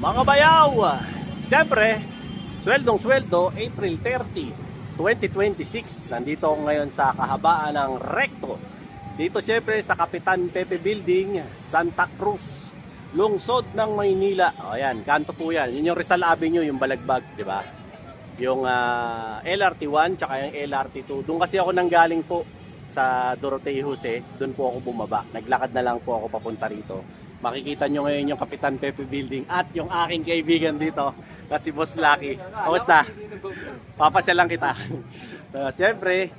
Mga bayaw, siyempre, sweldong-sweldo, April 30, 2026. Nandito ako ngayon sa kahabaan ng Recto. Dito siyempre sa Kapitan Pepe Building, Santa Cruz, lungsod ng Maynila. O ayan, kanto po yan. Yun yung Rizal Avenue, yung Balagbag, di ba? Yung LRT1 tsaka yung LRT2. Doon kasi ako nanggaling po sa Doroteo Jose. Doon po ako bumaba. Naglakad na lang po ako papunta rito. Makikita nyo ngayon yung Kapitan Pepe Building at yung aking kaibigan dito na si Boss Lucky. Kamusta? Papasyalan kita. Siyempre,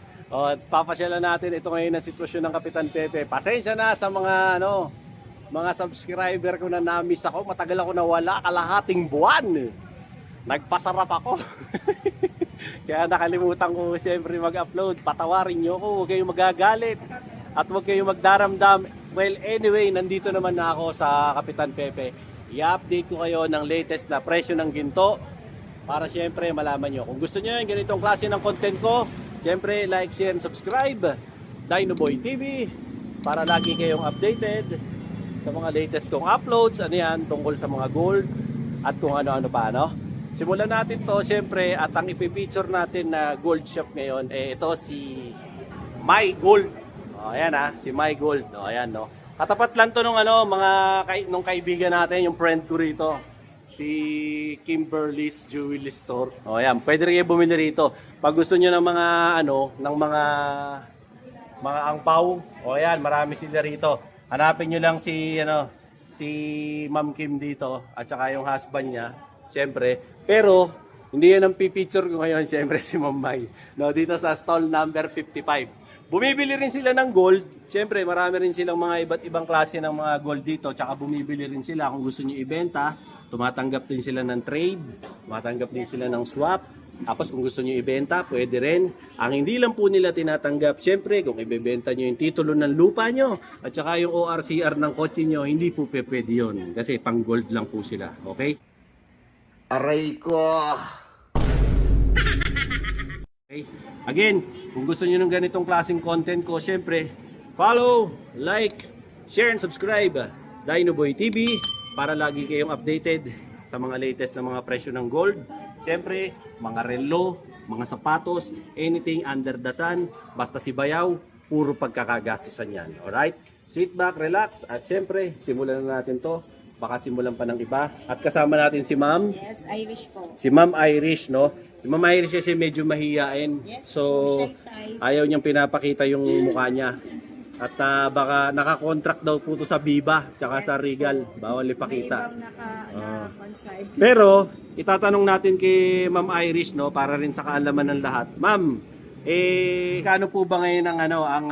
papasyalan natin ito ngayon ang sitwasyon ng Kapitan Pepe. Pasensya na sa mga mga subscriber ko na na-miss ako. Matagal ako nawala, kalahating buwan. Nagpasarap ako. Kaya nakalimutan ko siyempre mag-upload. Patawarin nyo ako, huwag kayong magagalit at huwag kayong magdaramdam. Well, anyway, nandito naman na ako sa Kapitan Pepe. I-update ko kayo ng latest na presyo ng ginto para siyempre malaman nyo. Kung gusto nyo yung ganitong klase ng content ko, siyempre like, share, and subscribe. Dinoboy TV para lagi kayong updated sa mga latest kong uploads. Ano yan, tungkol sa mga gold at kung ano-ano pa, no? Simulan natin to siyempre at ang ipipicture natin na gold shop ngayon, ito si My Gold. O, ayan si My Gold. O, ayan, no. Katapat lang to nung nung kaibigan natin, yung friend ko rito, si Kimberly's Jewelry Store. O, ayan, pwede rin kayo bumili rito. Pag gusto niyo ng mga ng mga angpaw, o ayan, marami sila rito. Hanapin niyo lang si si Ma'am Kim dito at saka yung husband niya, siyempre. Pero hindi yan ang pipicture ko ngayon, siyempre si Ma'am May. No, dito sa stall number 55. Bumibili rin sila ng gold. Siyempre, marami rin silang mga iba't ibang klase ng mga gold dito. Tsaka bumibili rin sila kung gusto nyo ibenta. Tumatanggap din sila ng trade. Tumatanggap din sila ng swap. Tapos kung gusto nyo ibenta, pwede rin. Ang hindi lang po nila tinatanggap, siyempre, kung ibebenta nyo yung titulo ng lupa nyo at saka yung ORCR ng kotse nyo, hindi po pwede yun. Kasi pang gold lang po sila. Okay? Aray ko! Okay. Again, kung gusto niyo ng ganitong klaseng content ko, syempre, follow, like, share, and subscribe Dinoboy TV para lagi kayong updated sa mga latest na mga presyo ng gold. Syempre, mga relo, mga sapatos, anything under the sun, basta si bayaw, puro pagkakagastusan yan. Alright? Sit back, relax, at syempre, simulan na natin to. Baka simulan pa ng iba. At kasama natin si Ma'am. Yes, Irish po. Si Ma'am Irish, no? Si Ma'am Irish kasi medyo mahihain. Yes, So, ayaw niyang pinapakita yung mukha niya. At baka naka-contract daw po to sa Viva, tsaka sa Regal. Bawal ipakita. May ibang naka-consign. Pero, itatanong natin kay Ma'am Irish, no? Para rin sa kaalaman ng lahat. Ma'am, kano po ba ngayon ang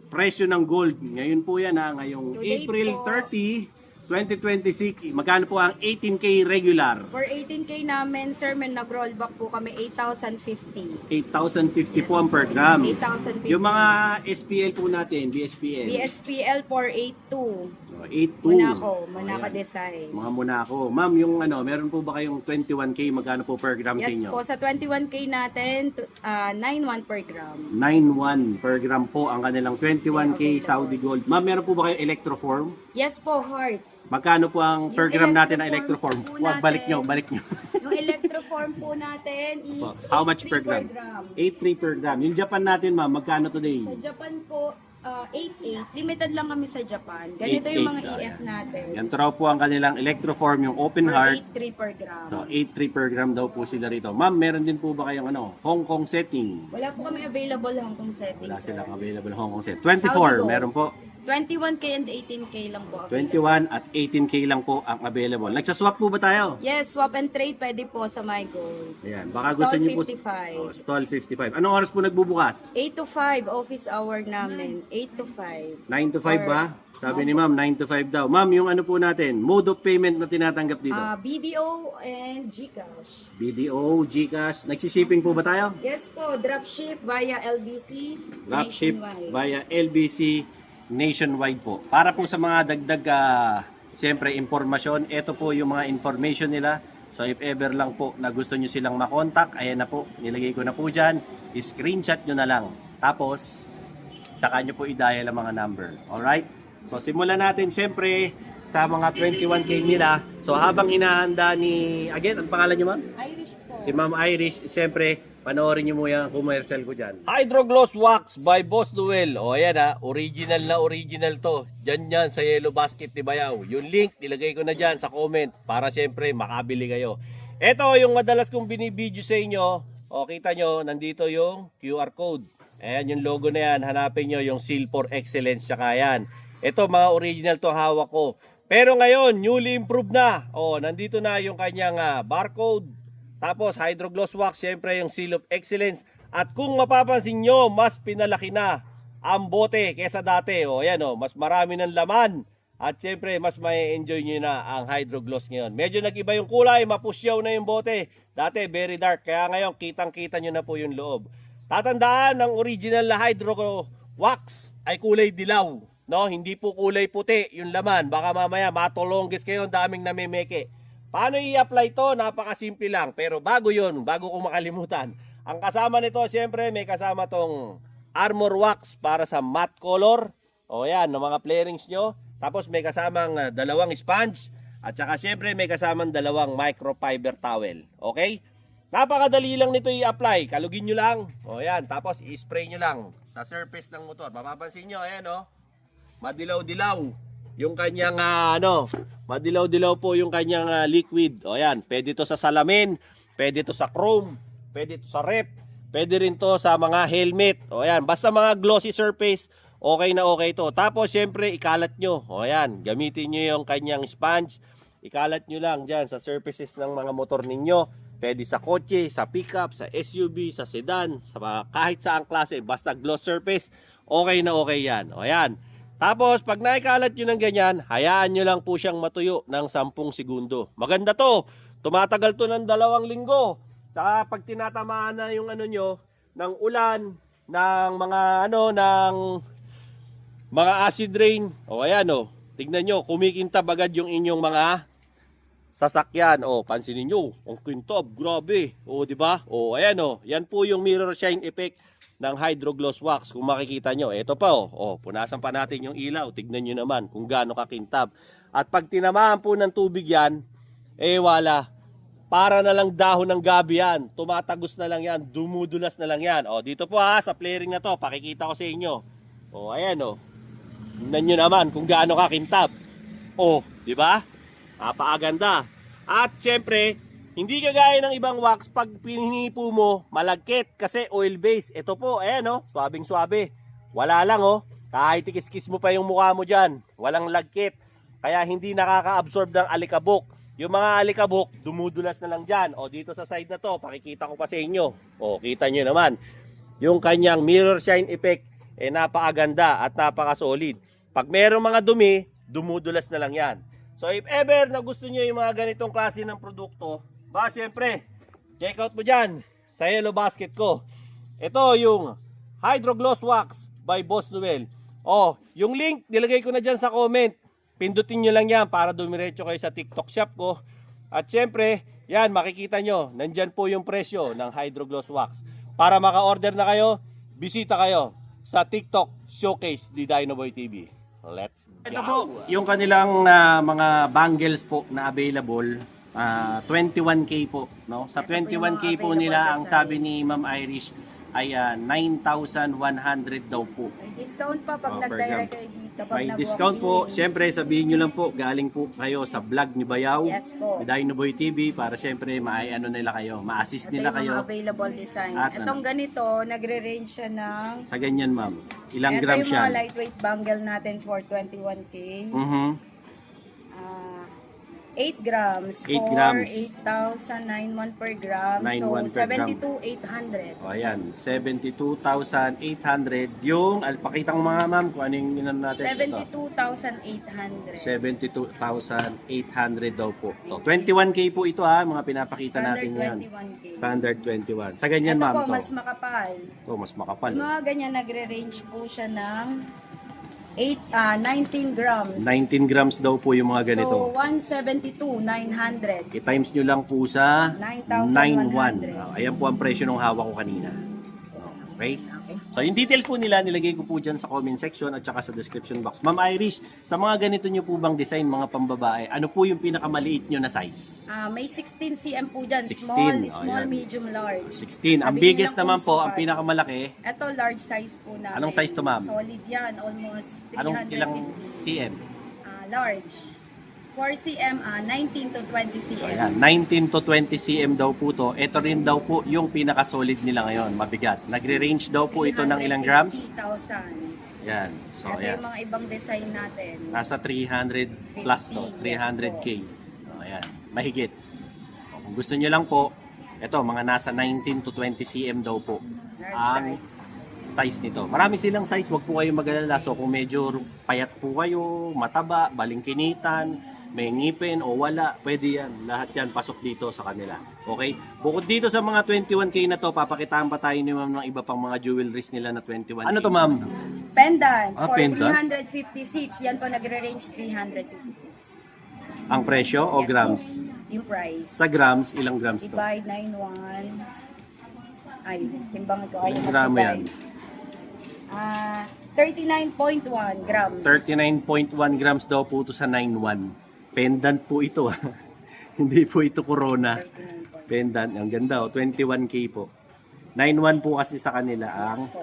presyo ng gold? Ngayon po yan ngayong Today April po, 30, 2026. Magkano po ang 18K regular? For 18K namin, sir, may nag-rollback po kami 8,050. 8,050 po ang per gram. 8,050. Yung mga SPL po natin, BSPL. BSPL 482. 82. Monaco design. Mga Monaco. Ma'am, yung meron po ba kayong 21K? Magkano po per gram sa Yes inyo? po, sa 21K natin, 9,1 per gram. 9,1 per gram po ang kanilang 21K Saudi Gold. Ma'am, meron po ba kayong electroform? Yes po, heart. Magkano po ang per Yung gram natin na electroform electroform? po Wag, balik nyo, natin. balik nyo. Yung electroform po natin is How much per 8,3 gram? 8,3 per gram. Yung Japan natin, ma'am, magkano today? Sa Japan po, 8.8. Limited lang kami sa Japan. Ganito yung mga 8.8. EF natin. Yan raw po ang kanilang electroform, yung open heart. 8.3 per gram. So, 8.3 per gram daw po sila rito. Ma'am, meron din po ba kayong Hong Kong setting? Wala po kami available Hong Kong Wala settings. sir. silang available Hong Kong set. Saudi 24, Gold. meron po. 21K and 18K lang po. available. 21 at 18K lang po ang available. Nagsaswap po ba tayo? Yes, swap and trade pwede po sa MyGold. Ayan, baka Stall gusto niyo po. 55. Oh, stall 55. Anong oras po nagbubukas? 8 to 5, office hour namin. 8 to 5. 9 to 5 ba? Sabi ni ma'am, 9 to 5 daw. Ma'am, yung po natin, mode of payment na tinatanggap dito? BDO and GCash. BDO, GCash. Nagsishipping po ba tayo? Yes po, dropship via LBC. Dropship nationwide. via LBC nationwide po. Para po sa mga dagdag, siyempre, impormasyon, ito po yung mga information nila. So if ever lang po na gusto nyo silang makontak, ayan na po, nilagay ko na po dyan. Screenshot nyo na lang. Tapos, tsaka nyo po i-dial ang mga number. Alright? So simulan natin, siyempre, sa mga 21K nila. So habang inahanda ni, again, ang pangalan niyo ma'am? Irish po. Si Ma'am Irish, siyempre, panoorin niyo mo yung commercial ko dyan. Hydro Gloss Wax by Boss Noel. O ayan ha, original na original to. Dyan yan sa Yellow Basket ni Bayaw. Yung link, nilagay ko na dyan sa comment para siyempre makabili kayo. Ito yung madalas kong binibideo sa inyo. O kita nyo, nandito yung QR code. Ayan yung logo na yan. Hanapin nyo yung Seal for Excellence. Tsaka yan. Ito mga original to hawak ko. Pero ngayon, newly improved na. O, nandito na yung kanyang barcode. Tapos, Hydro Gloss Wax, syempre yung Seal of Excellence. At kung mapapansin nyo, mas pinalaki na ang bote kesa dati. O, ayan o, mas marami ng laman. At syempre, mas may enjoy nyo na ang Hydro Gloss ngayon. Medyo nag-iba yung kulay, mapusyaw na yung bote. Dati, very dark. Kaya ngayon, kitang-kita nyo na po yung loob. Tatandaan, ang original na Hydro Wax ay kulay dilaw. No, hindi po kulay puti yung laman. Baka mamaya matulonggis kayo, ang daming namimeke. Paano i-apply to? Napakasimple lang. Pero bago yun, bago ko makalimutan. Ang kasama nito, siyempre, may kasama tong Armor Wax para sa matte color. O yan, ng mga flarings nyo. Tapos may kasamang dalawang sponge. At saka siyempre, may kasamang dalawang microfiber towel. Okay? Napakadali lang nito i-apply. Kalugin nyo lang. O yan, tapos i-spray nyo lang sa surface ng motor. Mapapansin nyo, ayan o. Madilaw-dilaw yung kanyang madilaw-dilaw po yung kanyang liquid. O yan, pwede to sa salamin, pwede to sa chrome, pwede to sa rep, pwede rin to sa mga helmet. O yan, basta mga glossy surface, okay na okay to. Tapos syempre ikalat nyo. O yan, gamitin nyo yung kanyang sponge. Ikalat nyo lang dyan sa surfaces ng mga motor ninyo. Pwede sa kotse, sa pickup, sa SUV, sa sedan, sa kahit saang klase. Basta gloss surface, okay na okay yan. O yan. Tapos, pag naikalat nyo ng ganyan, hayaan nyo lang po siyang matuyo ng 10 segundo. Maganda to. Tumatagal to ng 2 linggo. Saka pag tinatamaan na yung nyo, ng ulan, ng mga acid rain. O ayan o. Tignan nyo, kumikintab agad yung inyong mga sasakyan. O, pansinin nyo. Ang kintab, grabe. O, di ba? O, ayan o. Yan po yung mirror shine effect ng Hydro Gloss Wax. Kung makikita nyo, ito pa punasan pa natin yung ilaw. Tignan nyo naman kung gaano kakintab. At pag tinamaan po ng tubig yan, wala. Para na lang dahon ng gabi yan. Tumatagos na lang yan. Dumudulas na lang yan. O, dito po sa flaring na to, pakikita ko sa inyo. O, ayan o. Tignan nyo naman kung gaano kakintab. O, di ba? Napakaganda. At syempre, hindi kagaya ng ibang wax, pag pinipo mo, malagkit kasi oil base. Ito po, ayan swabing swabe. Wala lang kahit ikis-kis mo pa yung mukha mo dyan, walang lagkit. Kaya hindi nakaka-absorb ng alikabok. Yung mga alikabok, dumudulas na lang dyan. O dito sa side na to, pakikita ko pa sa inyo. O kita nyo naman, yung kanyang mirror shine effect, napakaganda at napaka-solid. Pag merong mga dumi, dumudulas na lang yan. So if ever na gusto nyo yung mga ganitong klase ng produkto, siyempre, check out mo dyan sa Yellow Basket ko. Ito yung Hydro Gloss Wax by Boss Noel. Yung link, nilagay ko na dyan sa comment. Pindutin nyo lang yan para dumiretso kayo sa TikTok shop ko. At siyempre, yan, makikita nyo, nandyan po yung presyo ng Hydro Gloss Wax. Para maka-order na kayo, bisita kayo sa TikTok Showcase ni Dinoboy TV. Let's go! Ito po, yung kanilang mga bangles po na available. 21K po, no? Sa 21K po nila, ang sabi ni Ma'am Irish ay 9,100 daw po. May discount pa pag nag-direct kayo dito. May discount po. Siyempre, sabihin nyo lang po, galing po kayo sa vlog ni Bayaw, Yes po. ni Dinoboy TV, para siyempre nila kayo, ma-assist Ito nila yung kayo. mga available design. At Itong ganito, nagre-range siya ng... Sa ganyan, ma'am. Ilang Ito grams yung mga yan? lightweight bangle natin for 21K. 8 grams 8 for grams. 8,091 per gram. 9,1 So, per gram. 72,800. O ayan, 72,800. Yung, pakita ko mga ma'am kung ano yung inan natin. 72,800. 72,800 daw po. So, 21K po ito mga pinapakita natin yan. 21K. Standard 21. Sa ganyan Ito ma'am po, to. mas makapal. Ito, mas makapal. Yung mga ganyan, nagre-range po siya ng 19 grams. 19 grams daw po yung mga ganito. So, 172,900. I-times nyo lang po sa 9,100. 9,100. Ayan po ang presyo ng hawak ko kanina. Okay? Okay. So, yung details po nila, nilagay ko po dyan sa comment section at saka sa description box. Ma'am Irish, sa mga ganito nyo po bang design, mga pambabae, ano po yung pinakamaliit nyo na size? May 16 cm po dyan. 16, Small, ayan. medium, large. 16. Ang Sabihin biggest lang naman kung po, ang sukat. pinakamalaki, Ito, large size po namin. Anong size to, ma'am? Solid yan. Almost 350. anong ilang cm? Large. 4 cm, 19 to 20 cm. Ayan, 19 to 20 cm daw po to. Ito rin daw po yung pinaka-solid nila ngayon, mabigat. Nagre-range daw po ito ng ilang grams? 350,000. Yan. So, Ito ayan. yung mga ibang design natin. Nasa 300 plus to, 300k. So, ayan, mahigit. O, kung gusto nyo lang po, ito, mga nasa 19 to 20 cm daw po Large ang size nito. Marami silang size, wag po kayo mag-alala. So, kung medyo payat po kayo, mataba, balingkinitan, may ngipin o wala, pwede yan. Lahat yan pasok dito sa kanila. Okay? Bukod dito sa mga 21k na to, papakitaan pa tayo ni ma'am ng iba pang mga jewelries nila na 21k. Ano to, ma'am? Pendant for Pendant? 356. Yan po nagre-range 356. Ang presyo o Yes grams? po, yung price. Sa grams, ilang grams to? Divide 9,1. Ay, timbang ko. Ay, Ilang gramo yan? 39.1 grams. 39.1 grams daw po ito sa 9.1. Pendant po ito. Hindi po ito corona. 39.1. Pendant. Ang ganda. 21k po. 9.1 po kasi sa kanila ang... Yes po.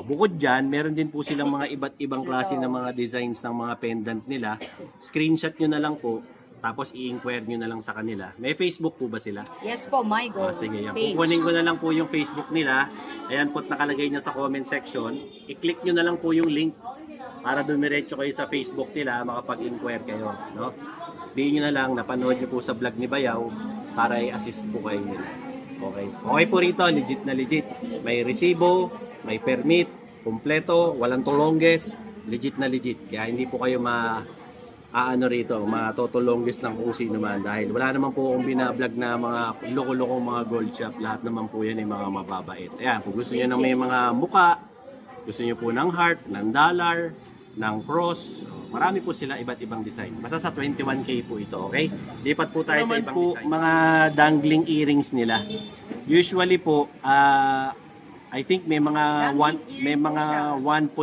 Bukod dyan, meron din po silang mga iba't ibang klase ng mga designs ng mga pendant nila. Screenshot nyo na lang po. Tapos i-inquire nyo na lang sa kanila. May Facebook po ba sila? Yes po, my goal. Sige, yan. Page. Kukunin ko na lang po yung Facebook nila. Ayan po, nakalagay niya sa comment section. I-click nyo na lang po yung link para dumiretso kayo sa Facebook nila, makapag-inquire kayo. No? Diin nyo na lang, napanood nyo po sa vlog ni Bayaw para i-assist po kayo nila. Okay. Okay po rito, legit na legit. May resibo, may permit, kompleto, walang tulongges, legit na legit. Kaya hindi po kayo rito, matotolongges ng kung sino man dahil wala naman po akong binablog na mga loko-lokong mga gold shop. Lahat naman po yan ay mga mababait. Ayan, kung gusto niyo ng may mga muka, gusto niyo po ng heart, ng dollar, ng cross, marami po sila iba't ibang design. Basta sa 21k po ito, okay? Lipat po tayo sa ibang design. Mga dangling earrings nila. Usually po, I think may mga Dangling earring po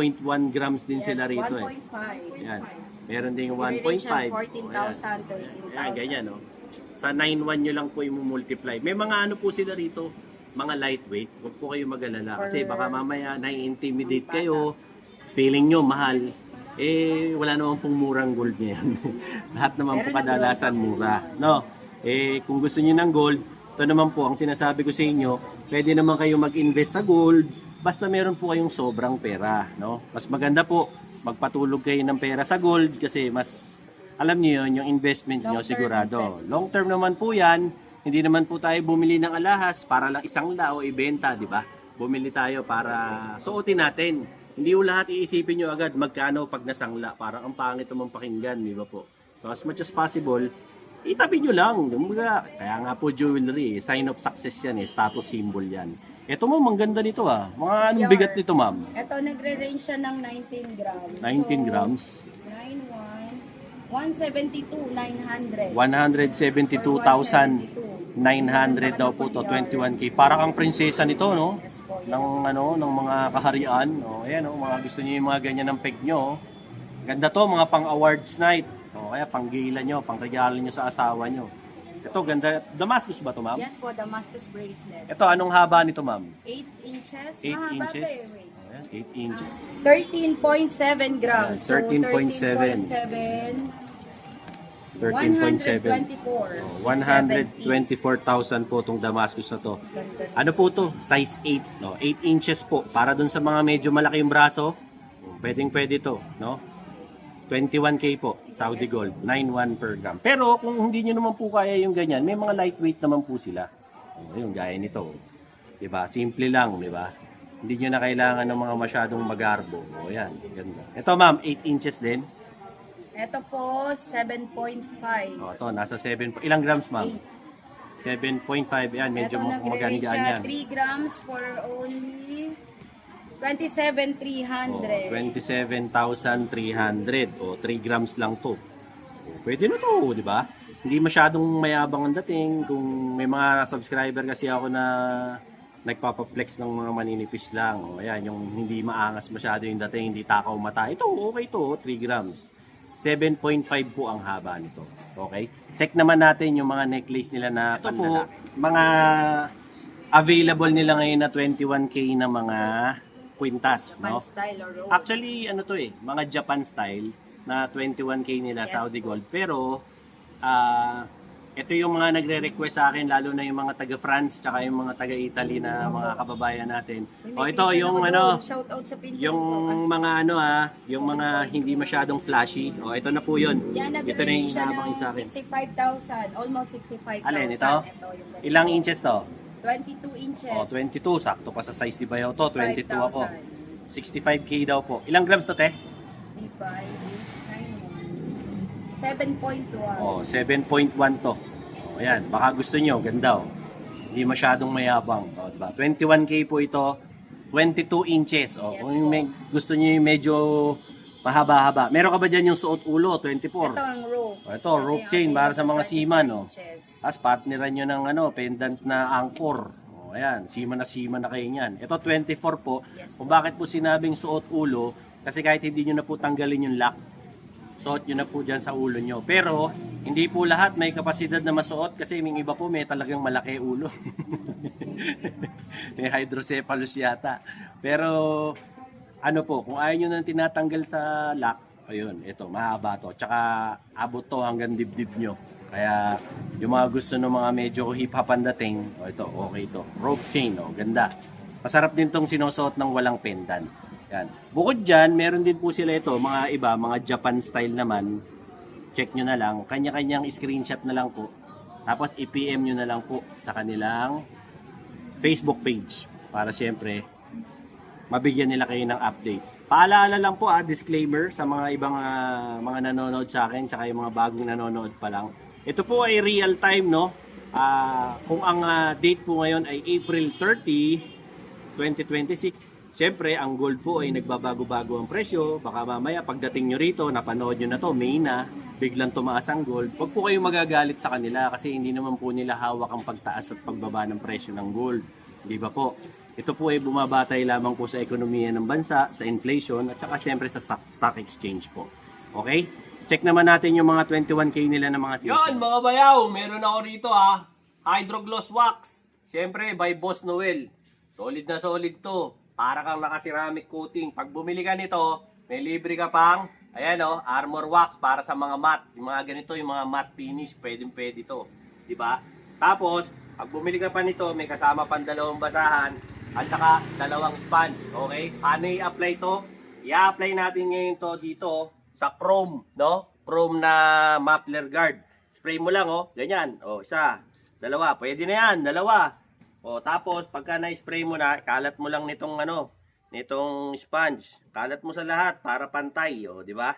siya. 1.1 grams din sila rito eh. 1.5. Yan. Meron ding 1.5. Nagre-range yan, Ayan. 14,000, 13,000. Ayan, ganyan, no? Sa 9.1 nyo lang po i-multiply. May mga ano po sila rito, mga lightweight. Huwag po kayo mag-alala. Kasi baka mamaya nai-intimidate kayo, feeling nyo mahal. Eh, wala naman pong murang gold niyan. Lahat naman po Meron ng kadalasan gold. mura. No? Eh, kung gusto niyo ng gold, ito naman po, ang sinasabi ko sa inyo, pwede naman kayo mag-invest sa gold, basta meron po kayong sobrang pera. No? Mas maganda po, magpatulog kayo ng pera sa gold kasi mas, alam niyo yun, yung investment niyo Long-term sigurado. investment. Long term naman po yan, hindi naman po tayo bumili ng alahas para lang isang lao ibenta, di ba? Bumili tayo para suotin natin. Hindi po lahat iisipin nyo agad magkano pag nasangla. Parang ang pangit naman pakinggan, di ba po? So as much as possible, itabi nyo lang. Kaya nga po jewelry, sign of success yan eh, status symbol yan. Ito ma'am, ang ganda nito ah. Mga anong Yar. bigat nito ma'am? Ito, nagre-range siya ng 19 grams. 19 grams. 172,900. 172,900 daw po to, 21k. Para kang prinsesa nito, no? Yes po, Ng ng mga kaharian. Oh, ayan oh, mga gusto niyo yung mga ganyan ng peg nyo. Oh. Ganda to, mga pang awards night. O kaya panggilan nyo, pangregalo nyo sa asawa nyo. Ito, ganda. Damascus ba to, ma'am? Yes po, Damascus bracelet. Ito, anong haba nito, ma'am? 8 inches. 8 Mahaba inches. to eh, wait. Ayan, 8 inches. 13.7 grams. So, 13.7. 13.7. 13.7. 124. 124,000 po itong Damascus na to. Ganda. Ano po to? Size 8. No? 8 inches po. Para dun sa mga medyo malaki yung braso, pwedeng pwede to. No? 21k po. Saudi Gold. 9.1 per gram. Pero kung hindi nyo naman po kaya yung ganyan, may mga lightweight naman po sila. Yung gaya nito. Diba? Simple lang. Diba? Hindi nyo na kailangan ng mga masyadong magarbo. O yan. Ganda. Ito ma'am, 8 inches din. Ito po, 7.5. O, ito, nasa 7. Ilang grams ma'am? 7.5. Yan, medyo Ito, nagre-range maganda siya yan. 3 grams for only 27,300. 27,300 o 3 grams lang to. O, pwede na to, di ba? Hindi masyadong mayabang ang dating. Kung may mga subscriber kasi ako na nagpapaflex ng mga maninipis lang. O ayan, yung hindi maangas masyado yung dating, hindi takaw mata. Ito, okay to, 3 grams. 7.5 po ang haba nito. Okay? Check naman natin yung mga necklace nila na ito po, mga available nila ngayon na 21K na mga kwintas, Japan no? style or roll. Actually, ano to mga Japan style na 21K nila Yes Saudi po. Gold. Pero, ito yung mga nagre-request sa akin, lalo na yung mga taga-France, tsaka yung mga taga-Italy na mga kababayan natin. May Ito, pinsan yung ako ano, doon. Shout out sa pinsan yung ko. mga ano yung mga hindi masyadong flashy. Ito na po yun. Yan, Ito na nag-range yung siya hinahabang ng sa akin. 65,000. Almost 65,000. Alin, ito? Ito, yung ganito. Ilang inches to? 22 inches. 22, sakto pa sa size ni Bayaw to. 22 ako. 65,000. 65K daw po. Ilang grams to, te? Divide 7.1. 7.1 to. Ayan, baka gusto nyo, ganda Hindi masyadong mayabang. Diba? 21K po ito, 22 inches. Yes Kung yung gusto nyo yung medyo mahaba-haba. Meron ka ba dyan yung suot ulo, 24? Ito ang rope. Ito, rope chain para sa mga seaman. Inches. Tapos partneran nyo ng pendant na anchor. Ayan, seaman na kayo niyan. Ito, 24 po. Yes Kung bakit po sinabing suot ulo, kasi kahit hindi nyo na po tanggalin yung lock, suot nyo na po dyan sa ulo nyo. Pero, hindi po lahat may kapasidad na masuot kasi may iba po may talagang malaki ulo. May hydrocephalus yata. Pero, ano po, kung ayaw nyo nang tinatanggal sa lock, ayun, ito, mahaba to. Tsaka, abot to hanggang dibdib nyo. Kaya, yung mga gusto ng mga medyo hip-hop ang dating, ito, okay to. Rope chain, ganda. Masarap din tong sinusuot ng walang pendant. Yan. Bukod dyan, meron din po sila ito, mga iba, mga Japan style naman. Check nyo na lang, kanya-kanyang screenshot na lang po. Tapos i-PM nyo na lang po sa kanilang Facebook page. Para siyempre, mabigyan nila kayo ng update. Paalaala lang po disclaimer sa mga ibang mga nanonood sa akin, tsaka yung mga bagong nanonood pa lang. Ito po ay real time, no? Kung ang date po ngayon ay April 30, 2026, siyempre, ang gold po ay nagbabago-bago ang presyo. Baka mamaya, pagdating nyo rito, napanood nyo na to, May na, biglang tumaas ang gold. Huwag po kayong magagalit sa kanila kasi hindi naman po nila hawak ang pagtaas at pagbaba ng presyo ng gold. Di ba po? Ito po ay bumabatay lamang po sa ekonomiya ng bansa, sa inflation, at saka siyempre sa stock exchange po. Okay? Check naman natin yung mga 21K nila ng mga season. Yan, mga bayaw! Meron ako rito Hydrogloss Wax. Siyempre, by Boss Noel. Solid na solid to. Para kang naka-ceramic coating. Pag bumili ka nito, may libre ka pang, ayan armor wax para sa mga matte. Yung mga ganito, yung mga matte finish, pwede to. Diba? Tapos, pag bumili ka pa nito, may kasama pang 2 basahan at saka 2 sponge. Okay? Paano i-apply to? I-apply natin ngayon to dito sa chrome, no? Chrome na muffler guard. Spray mo lang, ganyan. Isa, 2. Pwede na yan, 2. Tapos pagka na-spray mo na, kalat mo lang nitong nitong sponge. Kalat mo sa lahat para pantay, di ba?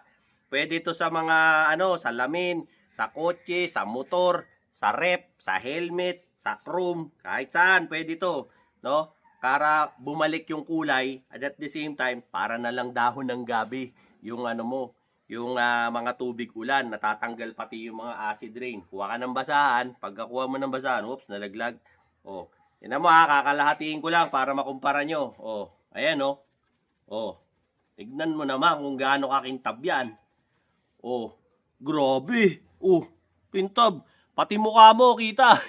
Pwede ito sa mga salamin, sa kotse, sa motor, sa rep, sa helmet, sa chrome, kahit saan pwede ito, no? Para bumalik yung kulay at the same time para na lang dahon ng gabi yung yung mga tubig ulan, natatanggal pati yung mga acid rain. Kuha ka ng basahan, pagkakuha mo ng basahan, oops, nalaglag. Yan mo kakalahatiin ko lang para makumpara nyo. Ayan tignan mo naman kung gaano kakintab yan. Grabe. Kintab. Pati mukha mo, kita.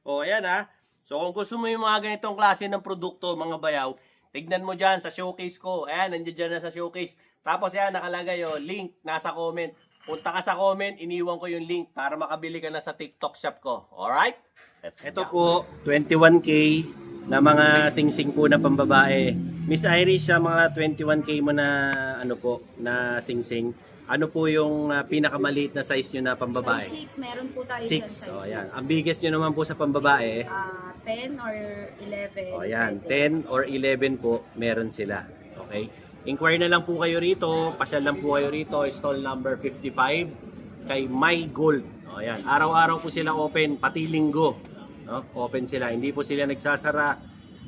Ayan So kung gusto mo yung mga ganitong klase ng produkto, mga bayaw, tignan mo dyan sa showcase ko. Ayan, nandiyan dyan na sa showcase. Tapos yan, nakalagay link, nasa comment. Punta ka sa comment, iniwan ko yung link para makabili ka na sa TikTok shop ko. Alright? Ito po, 21K na mga sing-sing po na pambabae. Miss Irish, sa mga 21K mo na na sing-sing, ano po yung pinakamaliit na size nyo na pambabae? Size 6, meron po tayo 6. dyan, size Ayan. 6. Ang biggest nyo naman po sa pambabae, 10 or 11. ayan, depende. 10 or 11 po, meron sila. Okay? Inquire na lang po kayo rito, pasyal lang po kayo rito, stall number 55 kay My Gold. Ayan, araw-araw po sila open, pati linggo. No? Open sila, hindi po sila nagsasara.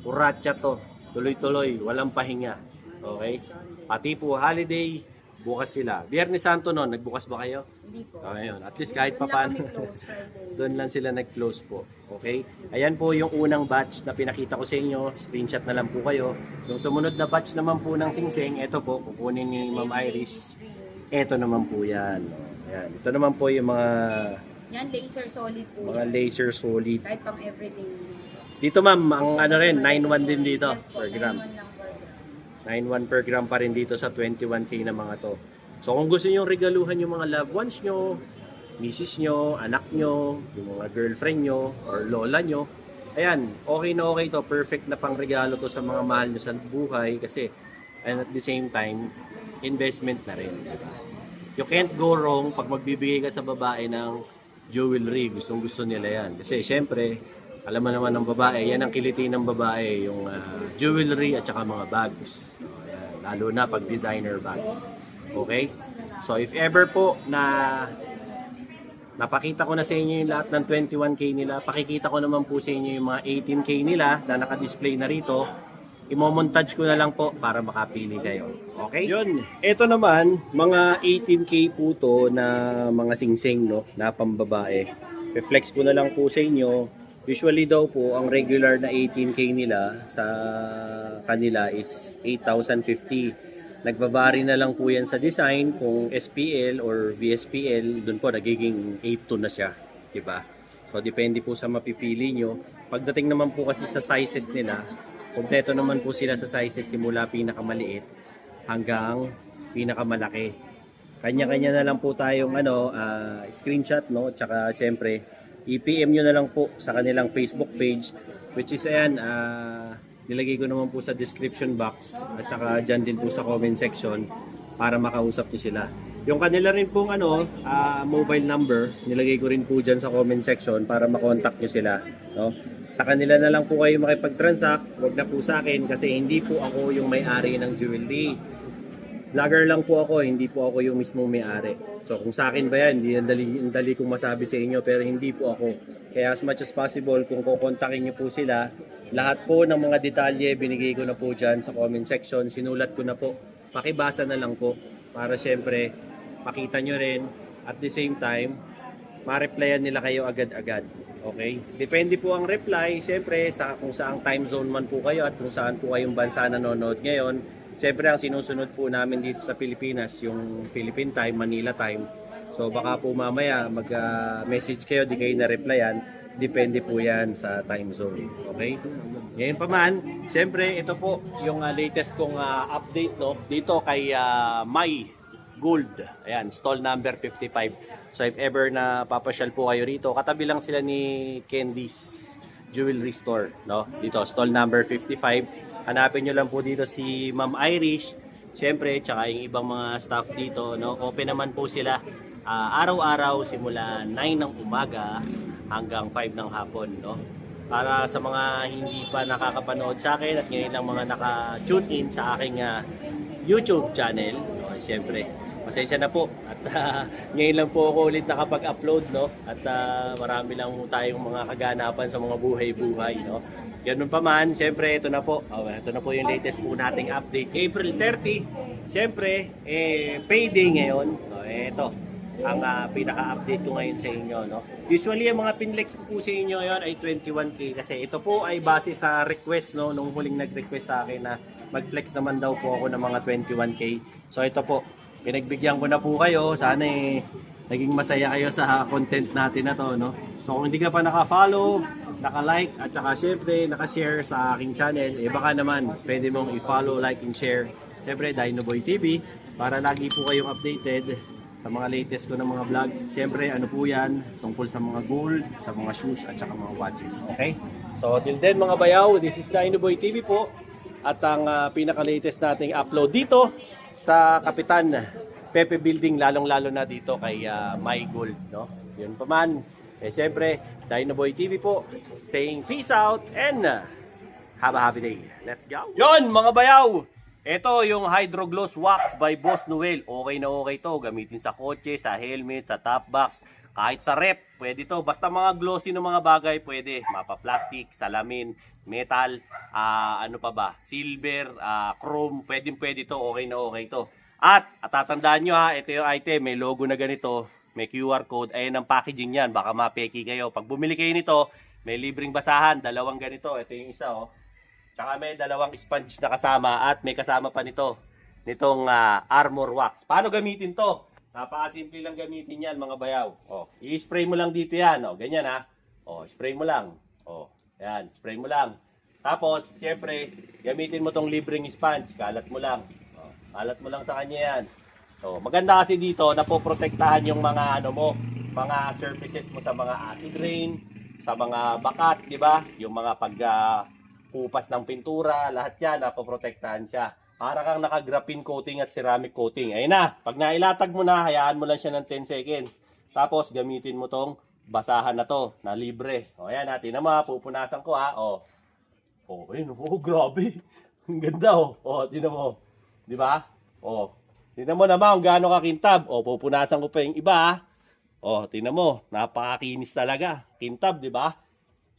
Uratsa to, tuloy-tuloy, walang pahinga. Okay? Pati po holiday, bukas sila. Biyernes Santo noon, nagbukas ba kayo? Hindi po. Ayun, at least kahit Doon lang papaano. kami close Friday. Doon lang sila nag-close po. Okay? Ayan po yung unang batch na pinakita ko sa inyo. Screenshot na lang po kayo. Yung sumunod na batch naman po ng singsing, ito po, kukunin ni Ma'am Iris. Ito naman po yan. Ayan. Ito naman po yung mga Laser solid po. mga laser solid. Kahit pang everything. Dito ma'am, ang ano rin, 9.1 din dito Yes po, per gram. 9-1 lang per gram. 9.1 per gram pa rin dito sa 21K na mga to. So kung gusto nyo regaluhan yung mga loved ones nyo, misis nyo, anak nyo, yung mga girlfriend nyo, or lola nyo, ayan, okay na okay to. Perfect na pang regalo to sa mga mahal nyo sa buhay kasi and at the same time, investment na rin. You can't go wrong pag magbibigay ka sa babae ng jewelry. Gustong gusto nila yan. Kasi syempre, alam mo naman ng babae, yan ang kiliti ng babae, yung jewelry at saka mga bags. Ayan, lalo na pag designer bags. Okay? So if ever po na napakita ko na sa inyo yung lahat ng 21K nila, pakikita ko naman po sa inyo yung mga 18K nila na naka-display na rito. Imo-montage ko na lang po para makapili kayo. Okay? Yun. Ito naman, mga 18K po to na mga singsing, no? Na pambabae. Reflex ko na lang po sa inyo. Usually daw po, ang regular na 18K nila sa kanila is 8,050. Nagbabari na lang po yan sa design. Kung SPL or VSPL, dun po nagiging 8 na siya. Diba? So, depende po sa mapipili nyo. Pagdating naman po kasi sa sizes nila, kompleto naman po sila sa sizes simula pinakamaliit hanggang pinakamalaki. Kanya-kanya na lang po tayong screenshot, no? Tsaka siyempre, i-PM nyo na lang po sa kanilang Facebook page, which is ayan, nilagay ko naman po sa description box at saka dyan din po sa comment section para makausap nyo sila. Yung kanila rin pong mobile number, nilagay ko rin po dyan sa comment section para makontak nyo sila, no? Sa kanila na lang po kayo makipag-transact, wag na po sa akin kasi hindi po ako yung may-ari ng jewelry. Vlogger lang po ako, hindi po ako yung mismong may-ari. So kung sa akin ba yan, hindi ang dali kong masabi sa inyo, pero hindi po ako. Kaya as much as possible, kung kukontakin nyo po sila, lahat po ng mga detalye binigay ko na po dyan sa comment section, sinulat ko na po. Pakibasa na lang po para syempre makita nyo rin at the same time, ma-replyan nila kayo agad-agad. Okay? Depende po ang reply, siyempre, sa kung saang time zone man po kayo at kung saan po kayong bansa nanonood ngayon. Siyempre, ang sinusunod po namin dito sa Pilipinas, yung Philippine time, Manila time. So, baka po mamaya mag-message kayo, di kayo na-replyan. Depende po yan sa time zone. Okay? Ngayon pa man, siyempre, ito po yung latest kong update, no? Dito kay My Gold. Ayan, stall number 55. So if ever na papasyal po kayo rito, katabi lang sila ni Candy's Jewelry Store, no? Dito, stall number 55. Hanapin nyo lang po dito si Ma'am Irish. Siyempre, tsaka yung ibang mga staff dito, no? Open naman po sila araw-araw simula 9 ng umaga hanggang 5 ng hapon, no? Para sa mga hindi pa nakakapanood sa akin at ngayon lang mga naka-tune in sa aking YouTube channel, no? Siyempre, pasensya na po at ngayon lang po ako ulit nakapag-upload, no? At marami lang po tayong mga kaganapan sa mga buhay-buhay, no? Ganun pa man, siyempre ito na po. Ito na po yung latest po nating update. April 30, siyempre payday ngayon. Ito ang pinaka-update ko ngayon sa inyo, no? Usually ang mga pinlex ko po sa inyo ngayon ay 21K kasi ito po ay base sa request, no, nung huling nag-request sa akin na mag-flex naman daw po ako ng mga 21K. So ito po, pinagbigyan ko na po kayo. Sana naging masaya kayo sa content natin na to, no? So kung hindi ka pa naka-follow, naka-like at saka syempre naka-share sa aking channel, baka naman pwede mong i-follow, like and share. Syempre Dinoboy TV para lagi po kayong updated sa mga latest ko ng mga vlogs. Syempre ano po yan, tungkol sa mga gold, sa mga shoes at saka mga watches. Okay? So till then mga bayaw, this is Dinoboy TV po. At ang pinaka-latest nating upload dito sa Kapitan Pepe Building, lalong-lalo na dito kay My Gold, no? Yun pa man. Siyempre, Dinoboy TV po, saying peace out and have a happy day. Let's go! Yun, mga bayaw! Ito yung Hydro Gloss Wax by Boss Noel. Okay na okay to. Gamitin sa kotse, sa helmet, sa top box, kahit sa rep. Pwede to. Basta mga glossy ng mga bagay, pwede. Mapa-plastic, salamin, metal, ano pa ba? Silver, chrome. Pwede to. Okay na okay to. At tatandaan nyo ha, ito yung item, may logo na ganito, may QR code, ayan ang packaging yan, baka mapeki kayo. Pag bumili kayo nito, may libreng basahan, dalawang ganito, ito yung isa oh. Tsaka may dalawang sponge na kasama at may kasama pa nitong armor wax. Paano gamitin to? Napakasimple lang gamitin yan mga bayaw. Oh, i-spray mo lang dito yan, oh, ganyan ha. Oh, spray mo lang. Oh, yan, spray mo lang. Tapos, siyempre, gamitin mo tong libreng sponge, kalat mo lang. Oh, kalat mo lang sa kanya yan. So, maganda kasi dito, napoprotektahan yung mga mga surfaces mo sa mga acid rain, sa mga bakat, di ba? Yung mga kupas ng pintura, lahat yan, napoprotektahan siya. Para kang naka-graphene coating at ceramic coating. Ayun na, pag nailatag mo na, hayaan mo lang siya ng 10 seconds. Tapos, gamitin mo tong basahan na to, na libre. O, ayan ha, tingnan mo, pupunasan ko ha. O, ayun, grabe. Ang ganda o, tingnan mo. Di ba? O, tingnan mo naman kung gaano kakintab. O, pupunasan ko pa yung iba ha. O, tingnan mo, napakakinis talaga. Kintab, di ba?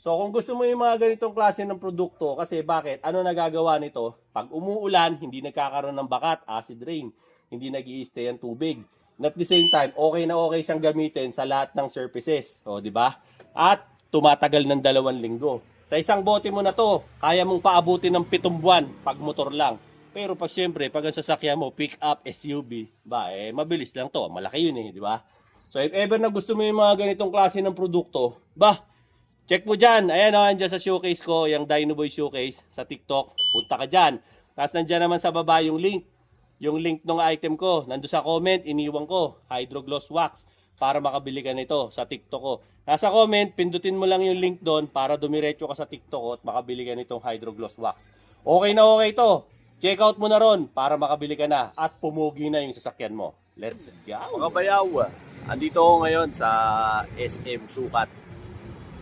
So, kung gusto mo yung mga ganitong klase ng produkto, kasi bakit? Ano nagagawa nito? Pag umuulan, hindi nagkakaroon ng bakat, acid rain, hindi nag-i-stay ang tubig. And at the same time, okay na okay siyang gamitin sa lahat ng surfaces. O, di ba? At tumatagal ng 2 linggo. Sa isang bote mo na to, kaya mong paabutin ng 7 buwan pag motor lang. Pero pag syempre, pag ang sasakyan mo, pick up, SUV, mabilis lang to. Malaki yun di ba? So, if ever na gusto mo yung mga ganitong klase ng produkto, check mo dyan. Ayan andyan sa showcase ko, yung Dinoboy Showcase sa TikTok. Punta ka dyan. Tapos nandyan naman sa baba yung link. Yung link ng item ko. Nandun sa comment, iniwan ko. Hydro Gloss Wax. Para makabili ka nito sa TikTok ko. Nasa comment, pindutin mo lang yung link doon para dumiretso ka sa TikTok ko at makabili ka nitong Hydro Gloss Wax. Okay na okay to. Check out mo na ron para makabili ka na at pumugi na yung sasakyan mo. Let's go! Mga bayaw, andito ako ngayon sa SM Sukat.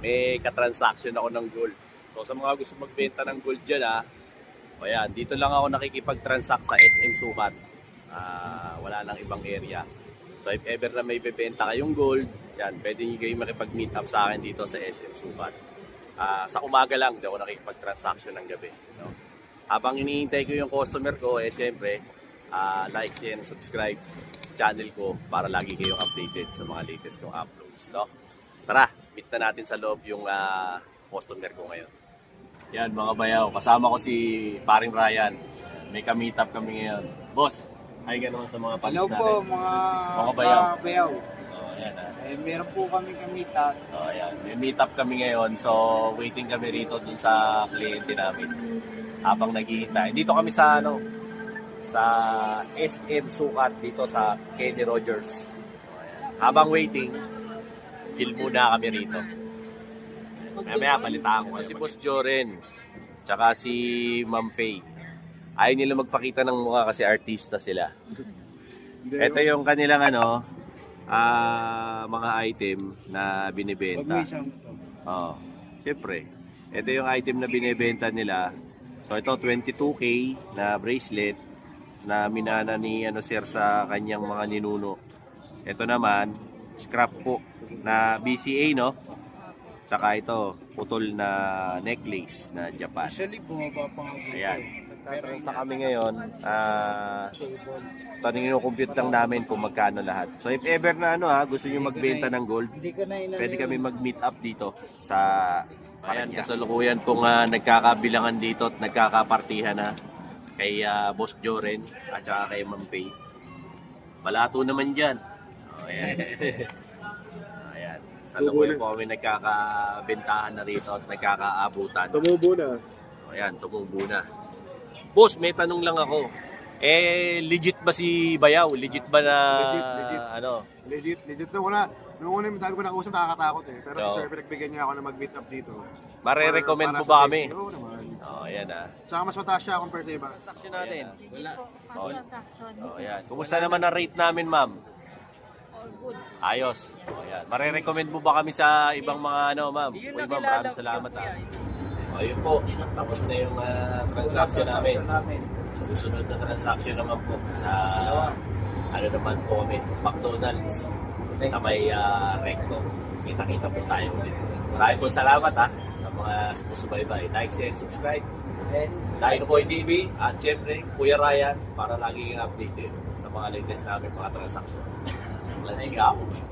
May katransaction ako ng gold. So sa mga gusto magbenta ng gold dyan ayan, dito lang ako nakikipag-transact sa SM Sukat. Wala nang ibang area. So if ever na may bebenta kayong gold, yan, pwede nyo kayo makipag-meet up sa akin dito sa SM Sukat. Sa umaga lang, di ako nakikipag-transaction ng gabi. No? Habang iniintay ko yung customer ko, siyempre, like, share, and subscribe sa channel ko para lagi kayong updated sa mga latest kong uploads. No? Tara, meet na natin sa loob yung customer ko ngayon. Yan mga bayaw, kasama ko si paring Ryan. May ka-meet up kami ngayon. Boss, ay ganoon sa mga fans Hello natin. po mga bayaw. Ayan, Meron po kami ka-meet up. ayan, may meet up kami ngayon. So, waiting kami rito dun sa kliyente namin. Habang naghihintay. Dito kami sa sa SM Sukat dito sa Kenny Rogers. Ayan. Habang waiting, chill muna kami rito. Mamaya balitaan ko si Boss Joren tsaka si Ma'am Faye. Ayaw nila magpakita ng mukha kasi artista sila. Ito yung kanilang mga item na binibenta. Siyempre. Ito yung item na binibenta nila. So ito 22K na bracelet na minana ni sir sa kanyang mga ninuno. Ito naman scrap po na BCA Tsaka ito, putol na necklace na Japan. Actually, bumaba pa nga dito. Ayan. Sa kami ngayon, kinukompute lang namin kung magkano lahat. So if ever na gusto nyo magbenta ng gold, pwede kami mag-meet up dito sa Ayan, kasalukuyan pong nagkakabilangan dito at nagkakapartihan na kay Boss Joren at saka kay Ma'am Faye. Balato naman dyan. Ayan. Ayan. Salukuyan po kami nagkakabentahan na rito at nagkakaabutan. Tumubo na. Ayan, tumubo na. Boss, may tanong lang ako. Legit ba si Bayaw? Legit ba na... Legit. Legit na wala. Nung una yung dami ko nakausap, nakakatakot Pero si Sir, pinagbigyan niya ako na mag-meet up dito. Mare-recommend mo ba kami? Oo naman. Ayan Tsaka mas mataas siya compare sa iba. Transaction natin. Wala. Ayan. Kumusta naman ang rate namin, ma'am? Good. Ayos. Ayan. Mare-recommend mo ba kami sa ibang mga ma'am? Uy, ma'am, maraming salamat Ayun po. Tapos na yung transaction namin. Susunod na transaction naman po sa naman po kami, McDonald's sa may Recto. Kita-kita po tayo ulit. Maraming po salamat sa mga sumusubaybay. Like, share, and subscribe. Dinoboy TV at syempre Kuya Ryan para lagi kang updated. sa mga latest namin mga transaction. Let's go!